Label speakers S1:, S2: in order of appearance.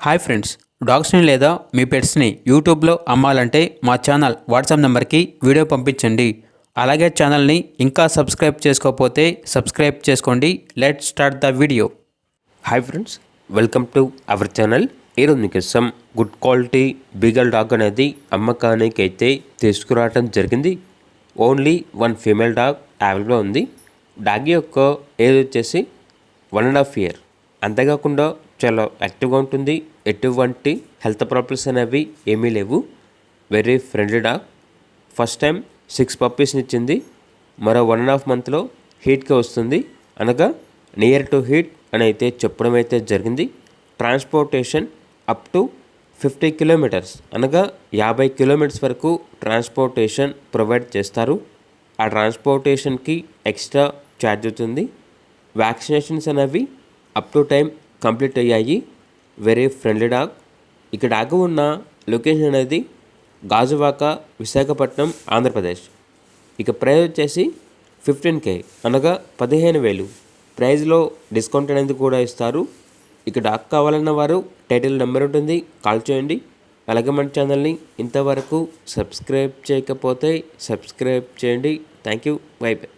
S1: Hi friends, డాగ్స్ని లేదా మీ పెట్స్ని యూట్యూబ్లో అమ్మాలంటే మా ఛానల్ వాట్సాప్ నెంబర్కి వీడియో పంపించండి. అలాగే ఛానల్ని ఇంకా సబ్స్క్రైబ్ చేసుకోకపోతే సబ్స్క్రైబ్ చేసుకోండి. Let start the video.
S2: Hi friends, welcome to our channel. ఈరోజు మీకోసం గుడ్ క్వాలిటీ బీగల్ డాగ్ అనేది అమ్మకానికి అయితే తీసుకురావడం జరిగింది. Only one female dog available ఉంది. డాగ్ యొక్క ఏజ్ వచ్చేసి 1.5 year. అంతేకాకుండా చాలా యాక్టివ్గా ఉంటుంది. ఎటువంటి హెల్త్ ప్రాబ్లమ్స్ అనేవి ఏమీ లేవు. Very friendly dog. First time 6 పప్పీస్ని ఇచ్చింది. మరో 1.5 monthలో హీట్గా వస్తుంది, అనగా నియర్ టు హీట్ అని అయితే చెప్పడం అయితే జరిగింది. ట్రాన్స్పోర్టేషన్ అప్ టు 50 kilometers, అనగా 50 kilometers వరకు ట్రాన్స్పోర్టేషన్ ప్రొవైడ్ చేస్తారు. ఆ ట్రాన్స్పోర్టేషన్కి ఎక్స్ట్రా ఛార్జ్ అవుతుంది. వ్యాక్సినేషన్స్ అనేవి అప్ టు టైం కంప్లీట్ అయ్యాయి. Very friendly dog. ఇక డాగ్ ఉన్న లొకేషన్ అనేది గాజువాక, విశాఖపట్నం, ఆంధ్రప్రదేశ్. ఇక ప్రైస్ వచ్చేసి 15K, అనగా 15,000. ప్రైజ్లో డిస్కౌంట్ అనేది కూడా ఇస్తారు. ఇక డాగ్ కావాలన్న వారు టైటిల్ నెంబర్ ఉంటుంది, కాల్ చేయండి. అలాగే మన ఛానల్ని ఇంతవరకు సబ్స్క్రైబ్ చేయకపోతే సబ్స్క్రైబ్ చేయండి. Thank you. By by.